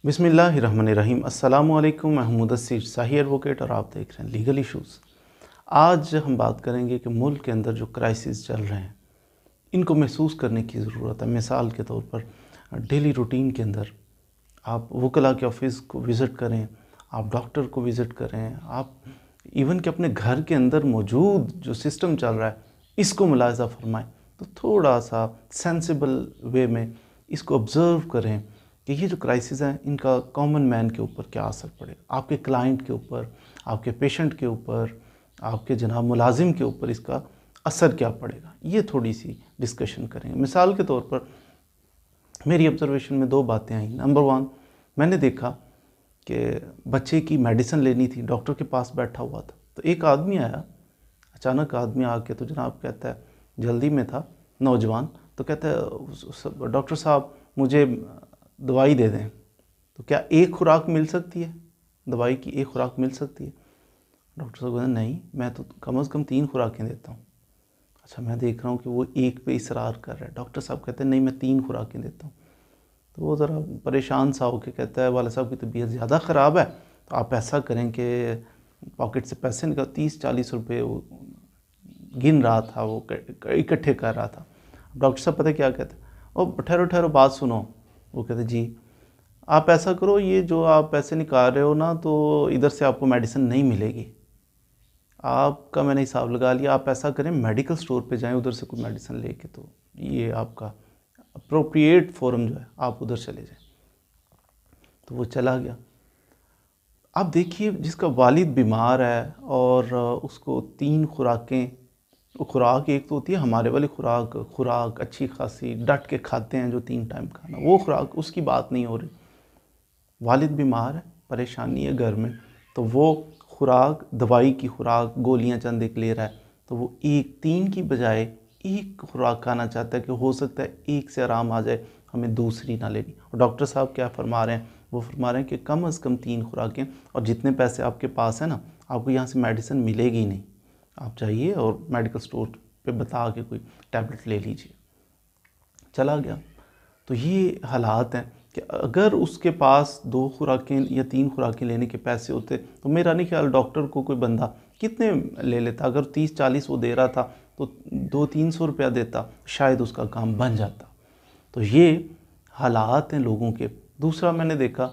बिस्मिल्लाहिर्रहमानिर्रहीम। अस्सलामुअलैकुम। मैं हूं मुदस्सिर शाही एडवोकेट और आप देख रहे हैं लीगल इश्यूज़। आज हम बात करेंगे कि मुल्क के अंदर जो क्राइसिस चल रहे हैं इनको महसूस करने की ज़रूरत है। मिसाल के तौर पर डेली रूटीन के अंदर आप वकला के ऑफिस को विज़िट करें, आप डॉक्टर को विज़िट करें, आप इवन कि अपने घर के अंदर मौजूद जो सिस्टम चल रहा है इसको मुलाहिज़ा फरमाएं। तो थोड़ा सा सेंसिबल वे में इसको ऑब्ज़र्व करें कि ये जो क्राइसिस हैं इनका कॉमन मैन के ऊपर क्या असर पड़ेगा, आपके क्लाइंट के ऊपर, आपके पेशेंट के ऊपर, आपके जनाब मुलाजिम के ऊपर इसका असर क्या पड़ेगा, ये थोड़ी सी डिस्कशन करेंगे। मिसाल के तौर पर मेरी ऑब्जर्वेशन में दो बातें आई। नंबर वन, मैंने देखा कि बच्चे की मेडिसिन लेनी थी, डॉक्टर के पास बैठा हुआ था, तो एक आदमी आया, अचानक आदमी आके तो जनाब कहता है, जल्दी में था नौजवान, तो कहता है डॉक्टर साहब मुझे दवाई दे दें। तो क्या एक खुराक मिल सकती है, दवाई की एक खुराक मिल सकती है? डॉक्टर साहब कहते नहीं, मैं तो कम से कम 3 खुराकें देता हूँ। अच्छा, मैं देख रहा हूँ कि वो एक पे इसरार कर रहा है। डॉक्टर साहब कहते हैं नहीं, मैं 3 खुराकें देता हूँ। तो वो ज़रा परेशान सा होकर कहता है, वाला साहब की तबीयत ज़्यादा ख़राब है, तो आप ऐसा करें कि पॉकेट से पैसे निकाल, 30-40 रुपये वो गिन रहा था, वो इकट्ठे कर रहा था। डॉक्टर साहब पता क्या कहते हैं, ओ ठहरो ठहरो बात सुनो। वो कहते जी, आप ऐसा करो, ये जो आप पैसे निकाल रहे हो ना, तो इधर से आपको मेडिसिन नहीं मिलेगी, आपका मैंने हिसाब लगा लिया, आप ऐसा करें मेडिकल स्टोर पे जाएं, उधर से कोई मेडिसिन लेके, तो ये आपका अप्रोप्रिएट फोरम जो है, आप उधर चले जाएं। तो वो चला गया। अब देखिए, जिसका वालिद बीमार है और उसको 3 खुराकें, खुराक एक तो होती है हमारे वाली खुराक अच्छी खासी डट के खाते हैं जो 3 टाइम खाना, वो खुराक, उसकी बात नहीं हो रही। वालिद बीमार है, परेशानी है घर में, तो वो खुराक, दवाई की खुराक, गोलियां चंद एक ले रहा है, तो वो 3 की बजाय एक खुराक खाना चाहता है कि हो सकता है एक से आराम आ जाए, हमें दूसरी ना लेनी। और डॉक्टर साहब क्या फरमा रहे हैं, वो फरमा रहे हैं कि कम से कम 3 खुराकें, और जितने पैसे आपके पास है ना, आपको यहाँ से मेडिसिन मिलेगी ही नहीं, आप जाइए और मेडिकल स्टोर पे बता के कोई टैबलेट ले लीजिए। चला गया। तो ये हालात हैं कि अगर उसके पास 2 खुराकें या 3 खुराकें लेने के पैसे होते, तो मेरा नहीं ख्याल डॉक्टर को कोई बंदा कितने ले लेता। अगर 30-40 वो दे रहा था तो 200-300 रुपया देता, शायद उसका काम बन जाता। तो ये हालात हैं लोगों के। दूसरा, मैंने देखा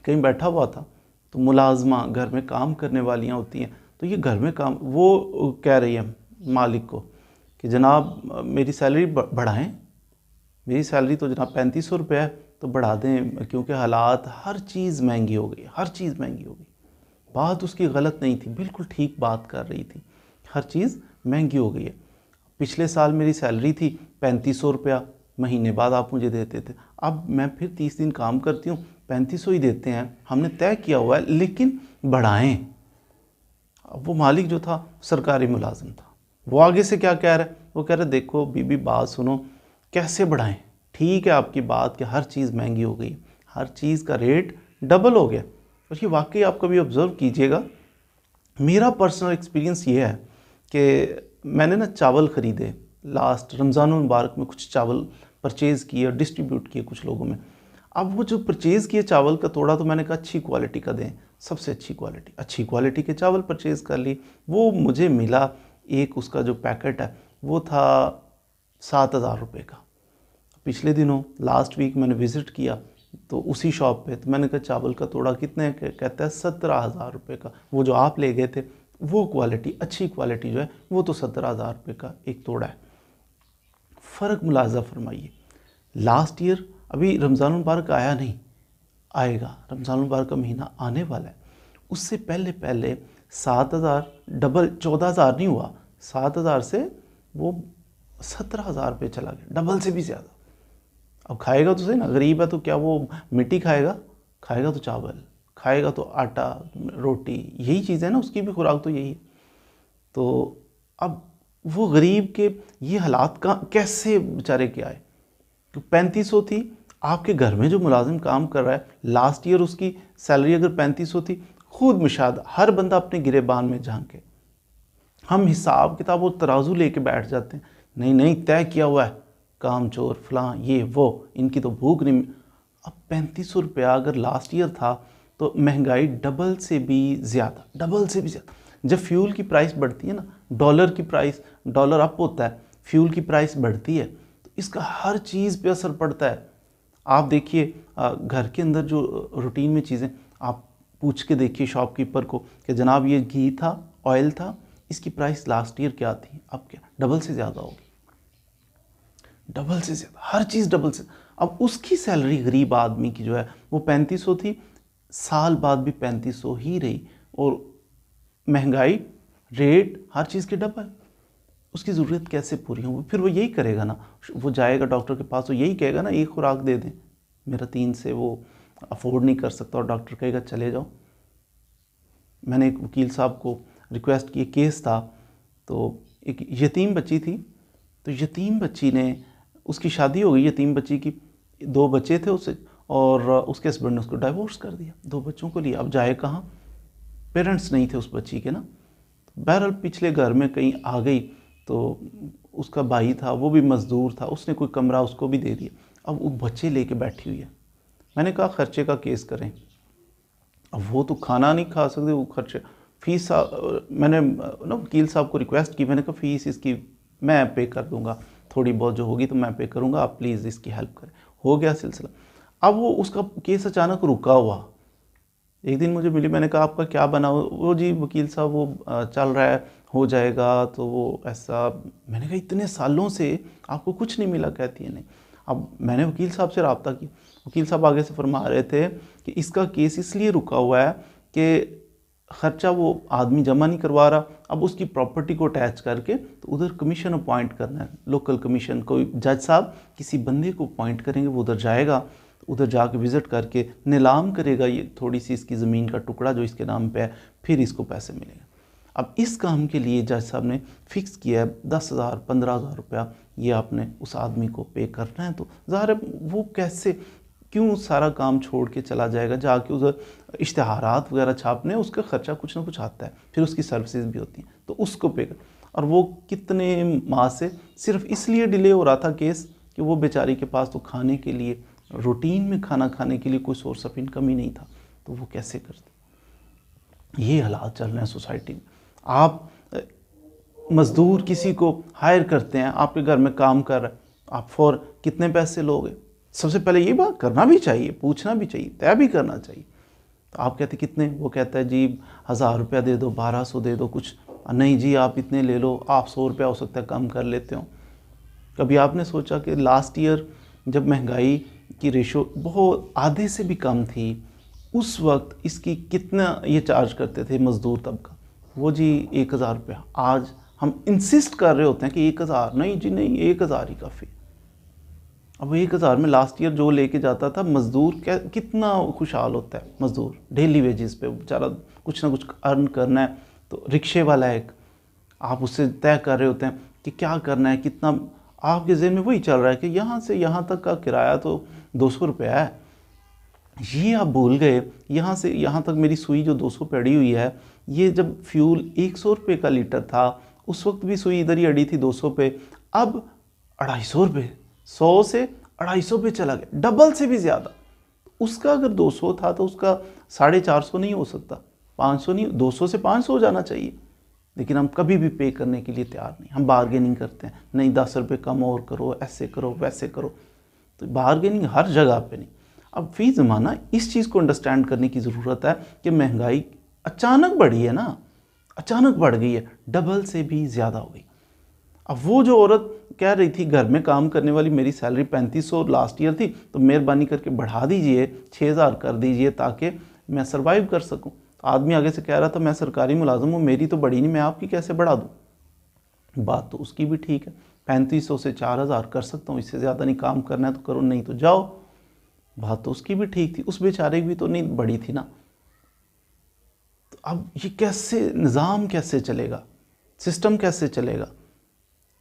कहीं बैठा हुआ था, तो मुलाजमा घर में काम करने वालियाँ होती हैं, तो ये घर में काम, वो कह रही है मालिक को कि जनाब मेरी सैलरी बढ़ाएं, मेरी सैलरी तो जनाब 3500 रुपये है, तो बढ़ा दें, क्योंकि हालात, हर चीज़ महंगी हो गई, हर चीज़ महंगी हो गई। बात उसकी गलत नहीं थी, बिल्कुल ठीक बात कर रही थी, हर चीज़ महंगी हो गई है। पिछले साल मेरी सैलरी थी 3500 रुपया, महीने बाद आप मुझे देते थे, अब मैं फिर 30 दिन काम करती हूँ, 3500 ही देते हैं, हमने तय किया हुआ है, लेकिन बढ़ाएं। वो मालिक जो था सरकारी मुलाजिम था, वो आगे से क्या कह रहा है, वो कह रहा है देखो बीबी बात सुनो, कैसे बढ़ाएं, ठीक है आपकी बात कि हर चीज़ महंगी हो गई, हर चीज़ का रेट डबल हो गया। और ये वाकई आप कभी ऑब्ज़र्व कीजिएगा। मेरा पर्सनल एक्सपीरियंस ये है कि मैंने ना चावल ख़रीदे, लास्ट रमज़ान मुबारक में कुछ चावल परचेज़ किए और डिस्ट्रीब्यूट किए कुछ लोगों में। अब वो जो परचेज़ किए चावल का तोड़ा, तो मैंने कहा अच्छी क्वालिटी का दें, सबसे अच्छी क्वालिटी के चावल परचेज़ कर ली। वो मुझे मिला, एक उसका जो पैकेट है वो था 7000 रुपये का। पिछले दिनों लास्ट वीक मैंने विज़िट किया तो उसी शॉप पे, तो मैंने कहा चावल का तोड़ा कितने, कहता है 17,000 रुपये का। वो जो आप ले गए थे वो क्वालिटी, अच्छी क्वालिटी जो है वो तो 17,000 रुपये का एक तोड़ा है। फ़र्क मुलाजा फरमाइए। लास्ट ईयर, अभी रमज़ान मुबारक आया नहीं, आएगा, रमज़ान मुबारक का महीना आने वाला है, उससे पहले पहले 7,000 डबल, 14,000 नहीं हुआ, 7,000 से वो 17,000 रुपये चला गया, डबल से भी ज़्यादा। अब खाएगा तो सही ना, गरीब है तो क्या वो मिट्टी खाएगा? खाएगा तो चावल, खाएगा तो आटा, रोटी, यही चीज़ है ना, उसकी भी खुराक तो यही है। तो अब वो गरीब के ये हालात का कैसे बेचारे के आए? तो 3500 थी, आपके घर में जो मुलाजिम काम कर रहा है, लास्ट ईयर उसकी सैलरी अगर 3500 थी, खुद मुशाहदा, हर बंदा अपने गिरेबान में झांके। हम हिसाब किताब और तराजू लेके बैठ जाते हैं, नहीं नहीं तय किया हुआ है, काम चोर फलां ये वो, इनकी तो भूख नहीं। अब 3500 रुपया अगर लास्ट ईयर था तो महंगाई डबल से भी ज़्यादा। जब फ्यूल की प्राइस बढ़ती है ना, डॉलर अप होता है, फ्यूल की प्राइस बढ़ती है, तो इसका हर चीज़ पे असर पड़ता है। आप देखिए घर के अंदर जो रूटीन में चीज़ें, आप पूछ के देखिए शॉपकीपर को कि जनाब ये घी था, ऑयल था, इसकी प्राइस लास्ट ईयर क्या थी, अब क्या डबल से ज़्यादा होगी, डबल से ज़्यादा, हर चीज़ डबल से। अब उसकी सैलरी गरीब आदमी की जो है वो 3500 थी, साल बाद भी 3500 ही रही, और महंगाई रेट हर चीज़ के डबल। उसकी ज़रूरत कैसे पूरी हो? फिर वो यही करेगा ना, वो जाएगा डॉक्टर के पास तो यही कहेगा ना एक खुराक दे दें, मेरा 3 से वो अफोर्ड नहीं कर सकता, और डॉक्टर कहेगा चले जाओ। मैंने एक वकील साहब को रिक्वेस्ट की, केस था, तो एक यतीम बच्ची थी, तो यतीम बच्ची ने, उसकी शादी हो गई यतीम बच्ची की, 2 बच्चे थे उससे, और उसके हस्बैंड ने उसको डाइवोर्स कर दिया, 2 बच्चों को लिए। अब जाए कहाँ, पेरेंट्स नहीं थे उस बच्ची के ना। बहरहाल पिछले घर में कहीं आ गई, तो उसका भाई था, वो भी मज़दूर था, उसने कोई कमरा उसको भी दे दिया। अब वो बच्चे लेके बैठी हुई है। मैंने कहा खर्चे का केस करें, अब वो तो खाना नहीं खा सकते, वो खर्चे, फीस मैंने ना वकील साहब को रिक्वेस्ट की, मैंने कहा फ़ीस इसकी मैं पे कर दूंगा, थोड़ी बहुत जो होगी तो मैं पे करूंगा, आप प्लीज़ इसकी हेल्प करें। हो गया सिलसिला। अब वो उसका केस अचानक रुका हुआ, एक दिन मुझे मिली, मैंने कहा आपका क्या बना? वो जी वकील साहब वो चल रहा है, हो जाएगा, तो वो ऐसा। मैंने कहा इतने सालों से आपको कुछ नहीं मिला? कहती है नहीं। अब मैंने वकील साहब से रब्ता किया, वकील साहब आगे से फरमा रहे थे कि इसका केस इसलिए रुका हुआ है कि खर्चा वो आदमी जमा नहीं करवा रहा, अब उसकी प्रॉपर्टी को अटैच करके तो उधर कमीशन अपॉइंट करना है, लोकल कमीशन, कोई जज साहब किसी बंदे को अपॉइंट करेंगे, वो उधर जाएगा, उधर जाके विज़िट करके नीलाम करेगा ये थोड़ी सी इसकी ज़मीन का टुकड़ा जो इसके नाम पे है, फिर इसको पैसे मिलेगा। अब इस काम के लिए जज साहब ने फ़िक्स किया है 10,000 15,000 रुपया ये आपने उस आदमी को पे करना है। तो ज़ाहिर है वो कैसे, क्यों सारा काम छोड़ के चला जाएगा, जाके उधर इश्तहारात वगैरह छापने, उसका ख़र्चा कुछ ना कुछ आता है, फिर उसकी सर्विसेज भी होती हैं, तो उसको पे कर। और वो कितने माह से सिर्फ इसलिए डिले हो रहा था केस कि वो बेचारी के पास तो खाने के लिए, रूटीन में खाना खाने के लिए कोई सोर्स ऑफ इनकम ही नहीं था, तो वो कैसे करते। ये हालात चल रहे हैं सोसाइटी में। आप मज़दूर किसी को हायर करते हैं, आपके घर में काम कर रहा है, आप फॉर कितने पैसे लोगे? सबसे पहले ये बात करना भी चाहिए, पूछना भी चाहिए, तय भी करना चाहिए। तो आप कहते कितने? वो कहता है जी 1000 रुपया दे दो, 1200 दे दो, कुछ नहीं जी आप इतने ले लो, आप 100 रुपया हो सकता है कम कर लेते हो। कभी आपने सोचा कि लास्ट ईयर जब महंगाई की रेशो बहुत आधे से भी कम थी, उस वक्त इसकी कितना ये चार्ज करते थे मज़दूर तबका? वो जी 1000 रुपया। आज हम इंसिस्ट कर रहे होते हैं कि 1000 नहीं जी, नहीं 1000 ही काफ़ी। अब 1000 में लास्ट ईयर जो लेके जाता था मज़दूर, क्या कितना खुशहाल होता है मज़दूर, डेली वेजेस पे बेचारा कुछ ना कुछ अर्न करना है। तो रिक्शे वाला एक, आप उससे तय कर रहे होते हैं कि क्या करना है, कितना, आपके ज़हन में वही चल रहा है कि यहाँ से यहाँ तक का किराया तो 200 रुपया है, ये आप भूल गए यहाँ से यहाँ तक मेरी सुई जो 200 पे अड़ी हुई है, ये जब फ्यूल 100 रुपये का लीटर था उस वक्त भी सुई इधर ही अड़ी थी 200 पे, अब 250 रुपये, 100 से 250 पे चला गया, डबल से भी ज़्यादा। उसका अगर 200 था तो उसका 450 नहीं हो सकता, 500 नहीं, 200 से 500 हो जाना चाहिए। लेकिन हम कभी भी पे करने के लिए तैयार नहीं, हम बार्गेनिंग करते हैं, नहीं 10 रुपये कम और करो, ऐसे करो वैसे करो। तो बार्गेनिंग हर जगह पे नहीं। अब फी ज़माना इस चीज़ को अंडरस्टैंड करने की ज़रूरत है कि महंगाई अचानक बढ़ी है ना, अचानक बढ़ गई है, डबल से भी ज़्यादा हो गई। अब वो जो औरत कह रही थी घर में काम करने वाली मेरी सैलरी 3500 लास्ट ईयर थी, तो मेहरबानी करके बढ़ा दीजिए, 6000 कर दीजिए ताकि मैं सर्वाइव कर सकूं। तो आदमी आगे से कह रहा था मैं सरकारी मुलाजिम हूँ, मेरी तो बढ़ी नहीं, मैं आपकी कैसे बढ़ा दूँ। बात तो उसकी भी ठीक है, 3500 से 4000 कर सकता हूँ, इससे ज़्यादा नहीं, काम करना है तो करो, नहीं तो जाओ। बात तो उसकी भी ठीक थी, उस बेचारे की भी तो नहीं बढ़ी थी ना। तो अब ये कैसे, निज़ाम कैसे चलेगा, सिस्टम कैसे चलेगा।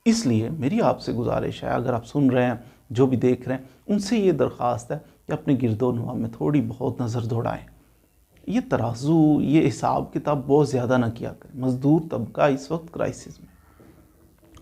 इसलिए मेरी आपसे गुजारिश है, अगर आप सुन रहे हैं, जो भी देख रहे हैं, उनसे ये दरख्वास्त है कि अपने गिरदोनवा में थोड़ी बहुत नज़र दौड़ाएं। ये तराजू, ये हिसाब किताब बहुत ज़्यादा ना किया करें। मज़दूर तबका इस वक्त क्राइसिस में,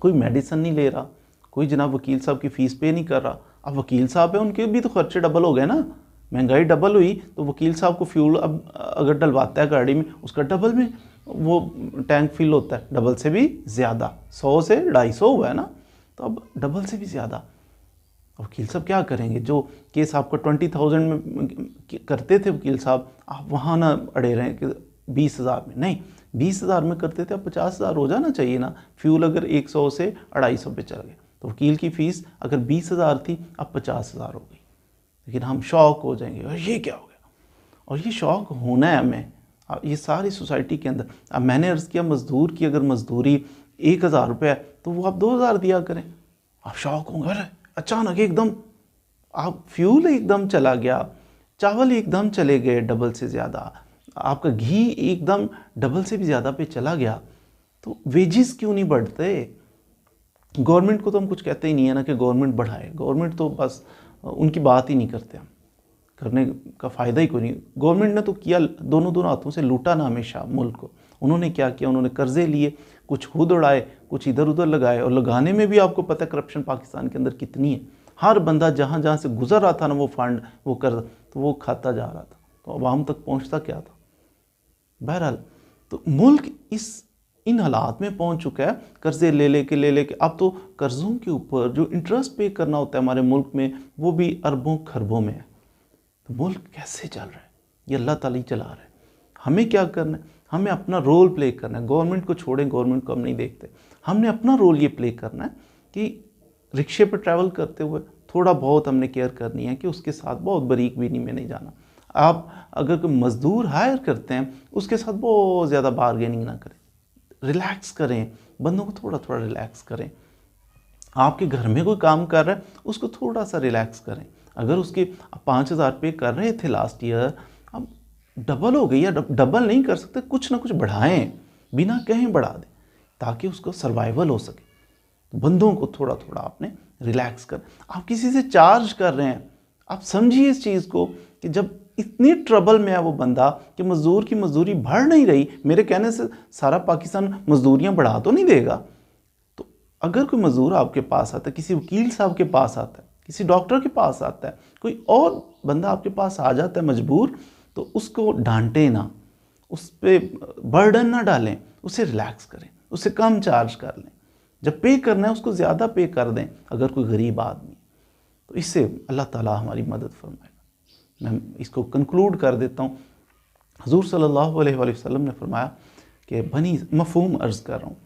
कोई मेडिसिन नहीं ले रहा, कोई जनाब वकील साहब की फ़ीस पे नहीं कर रहा। अब वकील साहब है, उनके भी तो खर्चे डबल हो गए ना। महंगाई डबल हुई तो वकील साहब को फ्यूल अब अगर डलवाता है गाड़ी में, उसका डबल में वो टैंक फिल होता है, डबल से भी ज़्यादा, 100 से 250 हुआ है ना, तो अब डबल से भी ज़्यादा। वकील साहब क्या करेंगे? जो केस आपका 20,000 में करते थे वकील साहब, आप वहाँ ना अड़े रहें कि 20,000 में, नहीं 20,000 में करते थे, अब 50,000 हो जाना चाहिए ना। फ्यूल अगर 100 से 250 पे चल गया तो वकील की फ़ीस अगर 20,000 थी अब 50,000 हो गई। लेकिन हम शौक हो जाएंगे, और ये क्या हो गया? और ये शौक होना है हमें, ये सारी सोसाइटी के अंदर। अब मैंने अर्ज़ किया मज़दूर की अगर मज़दूरी 1,000 रुपये है तो वो आप 2,000 दिया करें। आप शौक होंगे, अरे अचानक एकदम आप फ्यूल एकदम चला गया, चावल एकदम चले गए डबल से ज़्यादा, आपका घी एकदम डबल से भी ज़्यादा पे चला गया, तो वेजेस क्यों नहीं बढ़ते? गवर्नमेंट को तो हम कुछ कहते ही नहीं है ना कि गवर्नमेंट बढ़ाए, गवर्नमेंट तो बस उनकी बात ही नहीं करते, हम करने का फ़ायदा ही कोई नहीं। गवर्नमेंट ने तो किया, दोनों हाथों से लूटा ना हमेशा मुल्क को। उन्होंने क्या किया? उन्होंने कर्जे लिए, कुछ खुद उड़ाए, कुछ इधर उधर लगाए, और लगाने में भी आपको पता है करप्शन पाकिस्तान के अंदर कितनी है। हर बंदा जहाँ जहाँ से गुजर रहा था ना वो फंड, वो कर्ज, तो वो खाता जा रहा था, तो आवाम तक पहुँचता क्या था? बहरहाल तो मुल्क इन हालात में पहुंच चुका है, कर्जे ले लेके अब तो कर्ज़ों के ऊपर जो इंटरेस्ट पे करना होता है हमारे मुल्क में, वो भी अरबों खरबों में है। तो मुल्क कैसे चल रहा है? ये अल्लाह ताला ही चला रहा है। हमें क्या करना है? हमें अपना रोल प्ले करना है। गवर्नमेंट को छोड़ें, गवर्नमेंट को हम नहीं देखते। हमने अपना रोल ये प्ले करना है कि रिक्शे पर ट्रैवल करते हुए थोड़ा बहुत हमने केयर करनी है कि उसके साथ बहुत बारीक भी नहीं जाना। आप अगर कोई मज़दूर हायर करते हैं उसके साथ बहुत ज़्यादा बारगेनिंग ना करें, रिलैक्स करें, बंदों को थोड़ा थोड़ा रिलैक्स करें। आपके घर में कोई काम कर रहा है उसको थोड़ा सा रिलैक्स करें। अगर उसके 5,000 पे कर रहे थे लास्ट ईयर, अब डबल हो गई, या डबल नहीं कर सकते, कुछ ना कुछ बढ़ाएं, बिना कहीं बढ़ा दें, ताकि उसको सर्वाइवल हो सके। तो बंदों को थोड़ा थोड़ा आपने रिलैक्स कर, आप किसी से चार्ज कर रहे हैं, आप समझिए इस चीज़ को कि जब इतनी ट्रबल में है वो बंदा कि मज़दूर की मजदूरी बढ़ नहीं रही, मेरे कहने से सारा पाकिस्तान मजदूरियां बढ़ा तो नहीं देगा। तो अगर कोई मजदूर आपके पास आता है, किसी वकील साहब के पास आता है, किसी डॉक्टर के पास आता है, कोई और बंदा आपके पास आ जाता है मजबूर, तो उसको डांटे ना, उस पर बर्डन ना डालें, उसे रिलैक्स करें, उसे कम चार्ज कर लें। जब पे करना है उसको ज़्यादा पे कर दें अगर कोई गरीब आदमी, तो इससे अल्लाह ताला हमारी मदद फरमाएगा। मैं इसको कंक्लूड कर देता हूँ। हुज़ूर सल्लल्लाहु अलैहि वसल्लम ने फरमाया कि मफ़हूम अर्ज़ कर रहा हूँ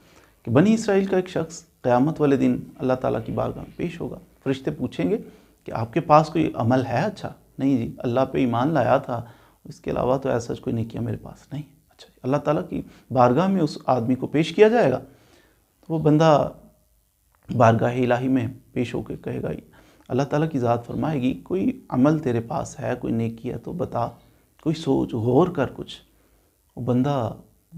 कि बनी इसराइल का एक शख्स क़यामत वाले दिन अल्लाह ताला की बारगाह में पेश होगा। फ़रिश्ते पूछेंगे कि आपके पास कोई अमल है? अच्छा, नहीं जी, अल्लाह पे ईमान लाया था, इसके अलावा तो ऐसा कोई नेकियां मेरे पास नहीं। अच्छा, अल्लाह ताला की बारगाह में उस आदमी को पेश किया जाएगा। तो वो बंदा बारगाह इलाही में पेश होकर कहेगा, अल्लाह ताला की ज़ात फरमाएगी, कोई अमल तेरे पास है, कोई नेकी है तो बता, कोई सोच गौर कर कुछ। वो बंदा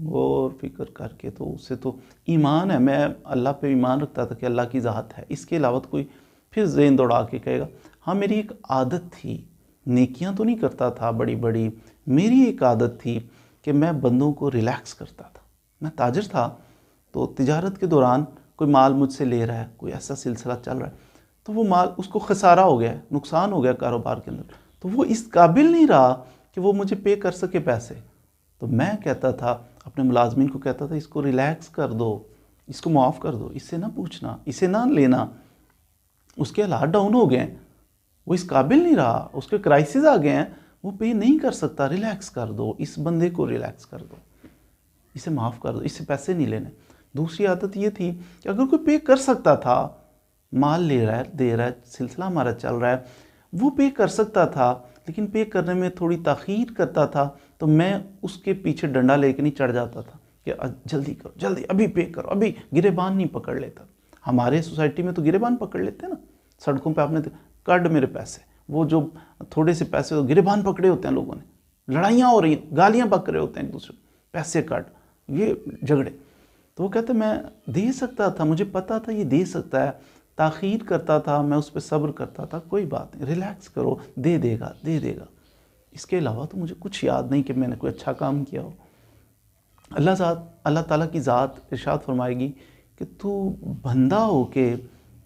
गौर फिक्र करके, तो उससे तो ईमान है, मैं अल्लाह पे ईमान रखता था कि अल्लाह की ज़ात है, इसके अलावा तो कोई, फिर ज़ेन दौड़ा के कहेगा, हाँ मेरी एक आदत थी, नेकियां तो नहीं करता था बड़ी बड़ी, मेरी एक आदत थी कि मैं बंदों को रिलैक्स करता था। मैं ताजिर था, तो तिजारत के दौरान कोई माल मुझसे ले रहा है, कोई ऐसा सिलसिला चल रहा है, तो वो माल उसको खसारा हो गया, नुकसान हो गया कारोबार के अंदर, तो वो इस काबिल नहीं रहा कि वो मुझे पे कर सके पैसे। तो मैं कहता था, अपने मुलाजमीन को कहता था, इसको रिलैक्स कर दो, इसको माफ़ कर दो, इससे ना पूछना, इसे ना लेना। उसके हालात डाउन हो गए, वो इस काबिल नहीं रहा, उसके क्राइसिस आ गए हैं, वो पे नहीं कर सकता, रिलैक्स कर दो, इस बंदे को रिलैक्स कर दो, इसे माफ़ कर दो, इससे पैसे नहीं लेने। दूसरी आदत ये थी कि अगर कोई पे कर सकता था, माल ले रहा है, दे रहा है, सिलसिला हमारा चल रहा है, वो पे कर सकता था, लेकिन पे करने में थोड़ी ताख़ीर करता था, तो मैं उसके पीछे डंडा लेके नहीं चढ़ जाता था कि जल्दी करो, जल्दी अभी पे करो, अभी गिरेबान नहीं पकड़ लेता। हमारे सोसाइटी में तो गिरेबान पकड़ लेते हैं ना, सड़कों पे आपने काट मेरे पैसे, वो जो थोड़े से पैसे तो गिरेबान पकड़े होते हैं लोगों ने, लड़ाइयाँ हो रही हैं, गालियाँ बक रहे होते हैं एक दूसरे को, पैसे काट, ये झगड़े। तो वो कहते मैं दे सकता था, मुझे पता था ये दे सकता है, ताख़ीर करता था, मैं उस पर सब्र करता था, कोई बात नहीं, रिलैक्स करो, दे देगा दे देगा। इसके अलावा तो मुझे कुछ याद नहीं कि मैंने कोई अच्छा काम किया हो। अल्लाह ताला की ज़ात इरशाद फरमाएगी कि तू बंदा हो के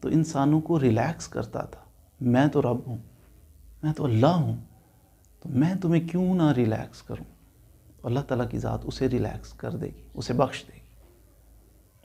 तो इंसानों को रिलैक्स करता था, मैं तो रब हूँ, मैं तो अल्लाह हूँ, तो मैं तुम्हें क्यों ना रिलैक्स करूं। तो अल्लाह ताला की ज़ात उसे रिलैक्स कर देगी, उसे बख्श देगी।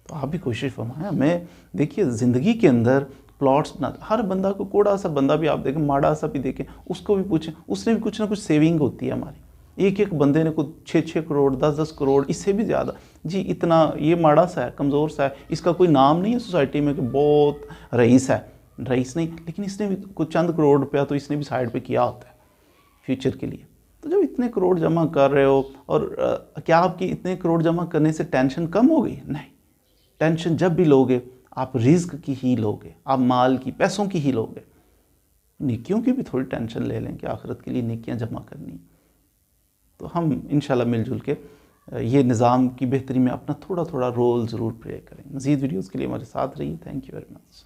तो आप भी कोशिश फरमाएं। मैं देखिए ज़िंदगी के अंदर प्लॉट्स बना, हर बंदा को, कोड़ा सा बंदा भी आप देखें, माड़ा सा भी देखें, उसको भी पूछें, उसने भी कुछ ना कुछ सेविंग होती है हमारी। एक एक बंदे ने कुछ 6-6 करोड़, 10-10 करोड़, इससे भी ज़्यादा। जी इतना ये माड़ा सा है, कमज़ोर सा है, इसका कोई नाम नहीं है सोसाइटी में कि बहुत रईस है, रईस नहीं, लेकिन इसने भी कुछ चंद करोड़ रुपया तो इसने भी साइड पे किया होता है फ्यूचर के लिए। तो जब इतने करोड़ जमा कर रहे हो, और क्या आपकी इतने करोड़ जमा करने से टेंशन कम हो गई? नहीं। टेंशन जब भी लोगे आप रिस्क की ही लोगे, आप माल की, पैसों की ही लोगे। नेकियों की भी थोड़ी टेंशन ले लें कि आखिरत के लिए नेकियां जमा करनी। तो हम इंशाल्लाह मिलजुल के ये निज़ाम की बेहतरी में अपना थोड़ा थोड़ा रोल ज़रूर प्ले करें। मज़ीद वीडियोज़ के लिए हमारे साथ रहिए। Thank you very much.